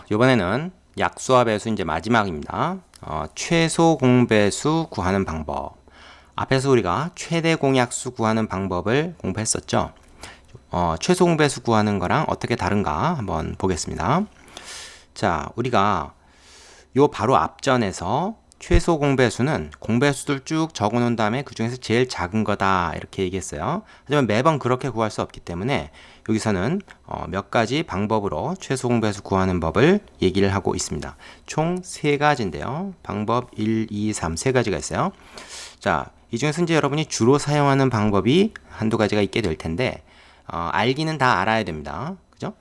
이번에는 약수와 배수 이제 마지막입니다. 최소 공배수 구하는 방법. 앞에서 우리가 최대 공약수 구하는 방법을 공부했었죠. 최소 공배수 구하는 거랑 어떻게 다른가 한번 보겠습니다. 자, 우리가 요 바로 앞전에서 최소 공배수는 공배수들 쭉 적어 놓은 다음에 그 중에서 제일 작은 거다 이렇게 얘기했어요. 하지만 매번 그렇게 구할 수 없기 때문에 여기서는 몇 가지 방법으로 최소 공배수 구하는 법을 얘기를 하고 있습니다. 총 3가지인데요. 방법 1, 2, 3, 3가지가 있어요. 자, 이 중에서 이제 여러분이 주로 사용하는 방법이 한두 가지가 있게 될 텐데 알기는 다 알아야 됩니다. 그죠?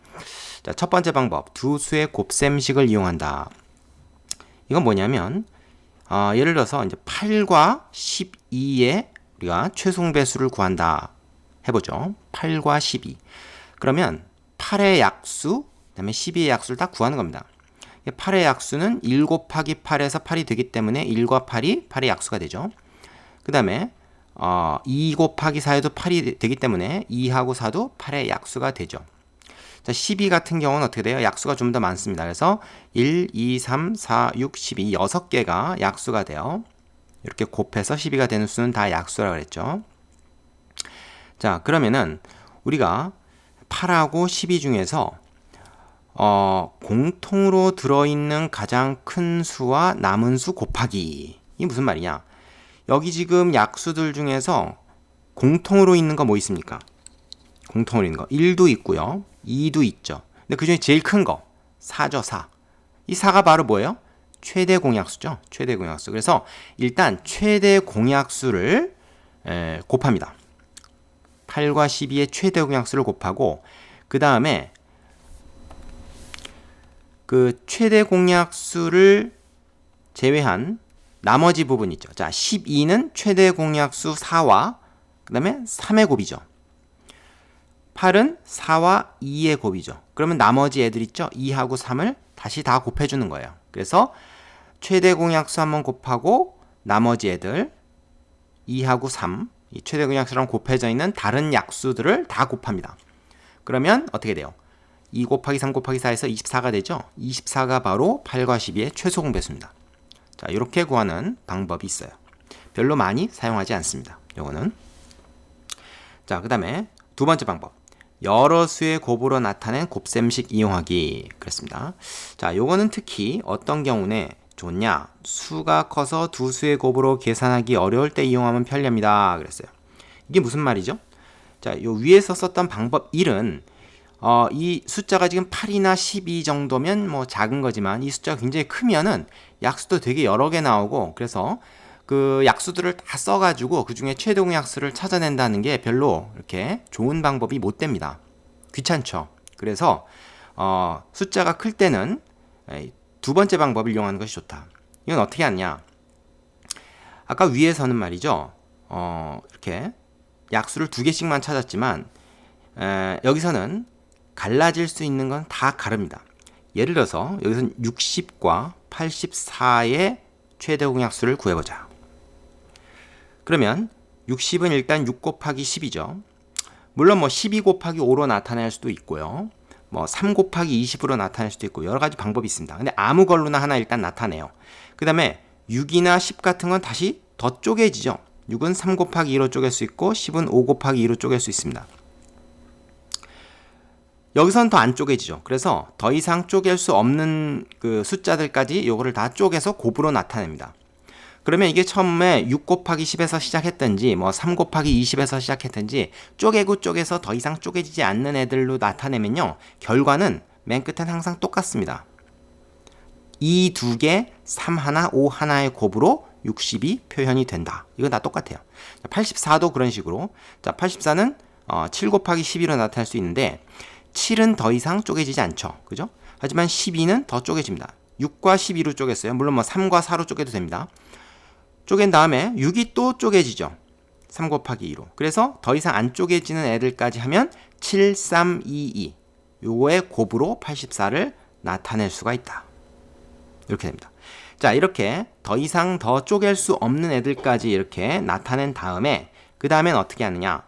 자, 첫 번째 방법, 두 수의 곱셈식을 이용한다. 이건 뭐냐면 예를 들어서 이제 8과 12의 우리가 최소공배수를 구한다 해보죠. 8과 12. 그러면 8의 약수, 그다음에 12의 약수를 다 구하는 겁니다. 8의 약수는 1 곱하기 8에서 8이 되기 때문에 1과 8이 8의 약수가 되죠. 그 다음에 2 곱하기 4에도 8이 되기 때문에 2하고 4도 8의 약수가 되죠. 자, 12 같은 경우는 어떻게 돼요? 약수가 좀 더 많습니다. 그래서 1, 2, 3, 4, 6, 12 6개가 약수가 돼요. 이렇게 곱해서 12가 되는 수는 다 약수라고 그랬죠. 자, 그러면은 우리가 8하고 12 중에서 공통으로 들어있는 가장 큰 수와 남은 수 곱하기. 이게 무슨 말이냐? 여기 지금 약수들 중에서 공통으로 있는 거 뭐 있습니까? 공통으로 있는 거 1도 있고요. 2도 있죠. 근데 그 중에 제일 큰 거 4죠. 4. 이 4가 바로 뭐예요? 최대 공약수죠. 최대 공약수. 그래서 일단 최대 공약수를 곱합니다. 8과 12의 최대 공약수를 곱하고 그 다음에 그 최대 공약수를 제외한 나머지 부분 있죠. 자, 12는 최대 공약수 4와 그 다음에 3의 곱이죠. 8은 4와 2의 곱이죠. 그러면 나머지 애들 있죠? 2하고 3을 다시 다 곱해주는 거예요. 그래서 최대 공약수 한번 곱하고 나머지 애들 2하고 3, 이 최대 공약수랑 곱해져 있는 다른 약수들을 다 곱합니다. 그러면 어떻게 돼요? 2 곱하기 3 곱하기 4에서 24가 되죠? 24가 바로 8과 12의 최소 공배수입니다. 자, 이렇게 구하는 방법이 있어요. 별로 많이 사용하지 않습니다. 요거는. 자, 그 다음에 두 번째 방법. 여러 수의 곱으로 나타낸 곱셈식 이용하기. 그렇습니다. 자, 요거는 특히 어떤 경우에 좋냐? 수가 커서 두 수의 곱으로 계산하기 어려울 때 이용하면 편리합니다. 그랬어요. 이게 무슨 말이죠? 자, 요 위에서 썼던 방법 1은 이 숫자가 지금 8이나 12 정도면 뭐 작은 거지만 이 숫자가 굉장히 크면은 약수도 되게 여러 개 나오고 그래서 그 약수들을 다 써가지고 그 중에 최대 공약수를 찾아낸다는 게 별로 이렇게 좋은 방법이 못 됩니다. 귀찮죠. 그래서 숫자가 클 때는 두 번째 방법을 이용하는 것이 좋다. 이건 어떻게 하냐? 아까 위에서는 말이죠. 이렇게 약수를 2개씩만 찾았지만 여기서는 갈라질 수 있는 건 다 가릅니다. 예를 들어서 여기서는 60과 84의 최대 공약수를 구해보자. 그러면 60은 일단 6 곱하기 10이죠. 물론 뭐 12 곱하기 5로 나타낼 수도 있고요. 뭐 3 곱하기 20으로 나타낼 수도 있고 여러 가지 방법이 있습니다. 근데 아무 걸로나 하나 일단 나타내요. 그 다음에 6이나 10 같은 건 다시 더 쪼개지죠. 6은 3 곱하기 2로 쪼갤 수 있고 10은 5 곱하기 2로 쪼갤 수 있습니다. 여기서는 더 안 쪼개지죠. 그래서 더 이상 쪼갤 수 없는 그 숫자들까지 요거를 다 쪼개서 곱으로 나타냅니다. 그러면 이게 처음에 6 곱하기 10에서 시작했든지 뭐 3 곱하기 20에서 시작했든지 쪼개고 쪼개서 더 이상 쪼개지지 않는 애들로 나타내면요. 결과는 맨 끝엔 항상 똑같습니다. 2 2개, 3 하나, 5 하나의 곱으로 60이 표현이 된다. 이건 다 똑같아요. 84도 그런 식으로. 자, 84는 7 곱하기 12로 나타날 수 있는데 7은 더 이상 쪼개지지 않죠. 그죠? 하지만 12는 더 쪼개집니다. 6과 12로 쪼갰어요. 물론 뭐 3과 4로 쪼개도 됩니다. 쪼갠 다음에 6이 또 쪼개지죠. 3 곱하기 2로. 그래서 더 이상 안 쪼개지는 애들까지 하면 7, 3, 2, 2. 요거의 곱으로 84를 나타낼 수가 있다. 이렇게 됩니다. 자, 이렇게 더 이상 더 쪼갤 수 없는 애들까지 이렇게 나타낸 다음에 그 다음엔 어떻게 하느냐?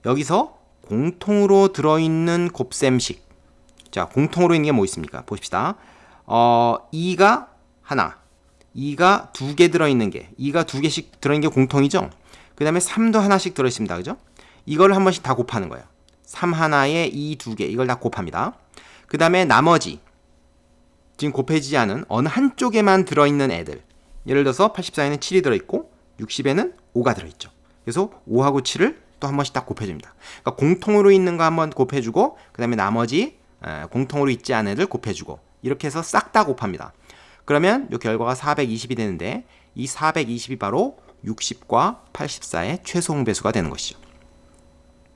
여기서 공통으로 들어있는 곱셈식 자, 공통으로 있는 게 뭐 있습니까? 보십시다. 2가 하나, 2가 두 개 들어있는 게, 2가 두 개씩 들어있는 게 공통이죠? 그 다음에 3도 하나씩 들어있습니다. 그죠? 이걸 한 번씩 다 곱하는 거예요. 3 하나에 2 두 개, 이걸 다 곱합니다. 그 다음에 나머지, 지금 곱해지지 않은 어느 한쪽에만 들어있는 애들. 예를 들어서 84에는 7이 들어있고 60에는 5가 들어있죠. 그래서 5하고 7을 또 한 번씩 딱 곱해줍니다. 그러니까 공통으로 있는 거 한번 곱해주고 그 다음에 나머지 공통으로 있지 않은 애들 곱해주고 이렇게 해서 싹 다 곱합니다. 그러면 이 결과가 420이 되는데 이 420이 바로 60과 84의 최소 공배수가 되는 것이죠.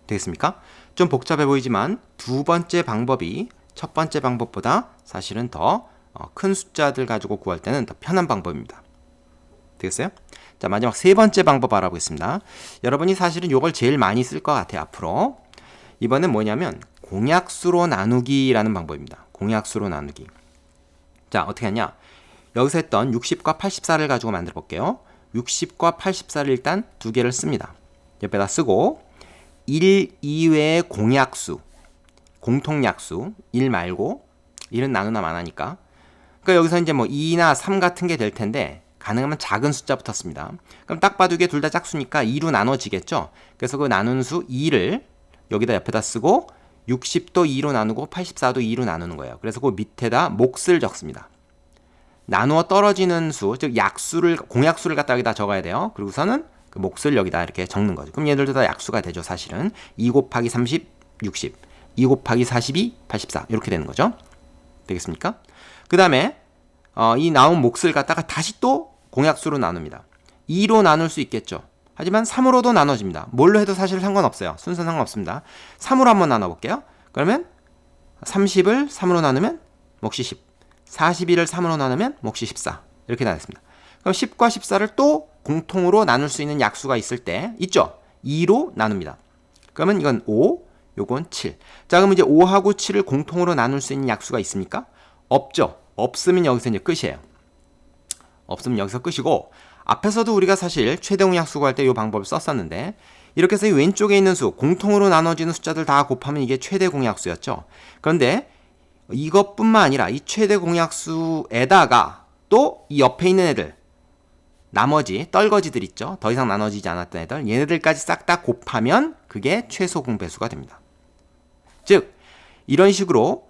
되겠습니까? 좀 복잡해 보이지만 두 번째 방법이 첫 번째 방법보다 사실은 더 큰 숫자들 가지고 구할 때는 더 편한 방법입니다. 되겠어요? 자, 마지막 세 번째 방법 알아보겠습니다. 여러분이 사실은 이걸 제일 많이 쓸 것 같아요, 앞으로. 이번엔 뭐냐면 공약수로 나누기라는 방법입니다. 공약수로 나누기. 자, 어떻게 하냐? 여기서 했던 60과 84를 가지고 만들어 볼게요. 60과 84를 일단 두 개를 씁니다. 옆에다 쓰고 1 이외의 공약수, 공통약수, 1 말고 1은 나누나 마나니까. 그러니까 여기서 이제 뭐 2나 3 같은 게 될 텐데 가능하면 작은 숫자부터 씁니다. 그럼 딱 봐도 이게 둘 다 짝수니까 2로 나눠지겠죠? 그래서 그 나눈 수 2를 여기다 옆에다 쓰고 60도 2로 나누고 84도 2로 나누는 거예요. 그래서 그 밑에다 몫을 적습니다. 나누어 떨어지는 수, 즉 약수를, 공약수를 갖다 여기다 적어야 돼요. 그리고서는 그 몫을 여기다 이렇게 적는 거죠. 그럼 얘들도 다 약수가 되죠, 사실은. 2 곱하기 30, 60. 2 곱하기 42, 84. 이렇게 되는 거죠. 되겠습니까? 그 다음에 이 나온 몫을 갖다가 다시 또 공약수로 나눕니다. 2로 나눌 수 있겠죠. 하지만 3으로도 나눠집니다. 뭘로 해도 사실 상관없어요. 순서는 상관없습니다. 3으로 한번 나눠볼게요. 그러면 30을 3으로 나누면 몫이 10. 41을 3으로 나누면 몫이 14. 이렇게 나눴습니다. 그럼 10과 14를 또 공통으로 나눌 수 있는 약수가 있을 때 있죠. 2로 나눕니다. 그러면 이건 5, 요건 7. 자, 그럼 이제 5하고 7을 공통으로 나눌 수 있는 약수가 있습니까? 없죠. 없으면 여기서 이제 끝이에요. 없으면 여기서 끝이고, 앞에서도 우리가 사실 최대 공약수 구할 때 이 방법을 썼었는데, 이렇게 해서 이 왼쪽에 있는 수, 공통으로 나눠지는 숫자들 다 곱하면 이게 최대 공약수였죠. 그런데 이것뿐만 아니라 이 최대 공약수에다가 또 이 옆에 있는 애들, 나머지 떨거지들 있죠. 더 이상 나눠지지 않았던 애들, 얘네들까지 싹 다 곱하면 그게 최소 공배수가 됩니다. 즉 이런 식으로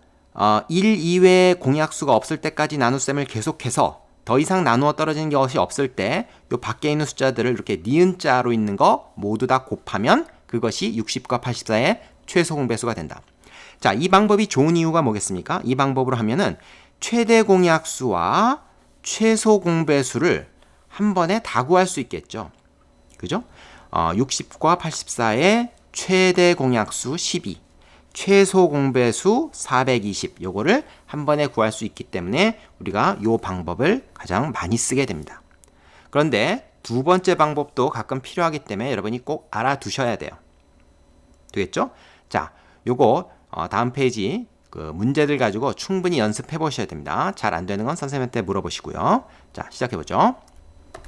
1 이외의 공약수가 없을 때까지 나눗셈을 계속해서 더 이상 나누어 떨어지는 것이 없을 때 요 밖에 있는 숫자들을 이렇게 니은자로 있는 거 모두 다 곱하면 그것이 60과 84의 최소 공배수가 된다. 자, 이 방법이 좋은 이유가 뭐겠습니까? 이 방법으로 하면은 최대 공약수와 최소 공배수를 한 번에 다 구할 수 있겠죠. 그죠? 60과 84의 최대 공약수 12, 최소 공배수 420, 요거를 한 번에 구할 수 있기 때문에 우리가 요 방법을 가장 많이 쓰게 됩니다. 그런데 두 번째 방법도 가끔 필요하기 때문에 여러분이 꼭 알아두셔야 돼요. 되겠죠? 자, 요거 다음 페이지 그 문제들 가지고 충분히 연습해 보셔야 됩니다. 잘 안 되는 건 선생님한테 물어보시고요. 자, 시작해 보죠.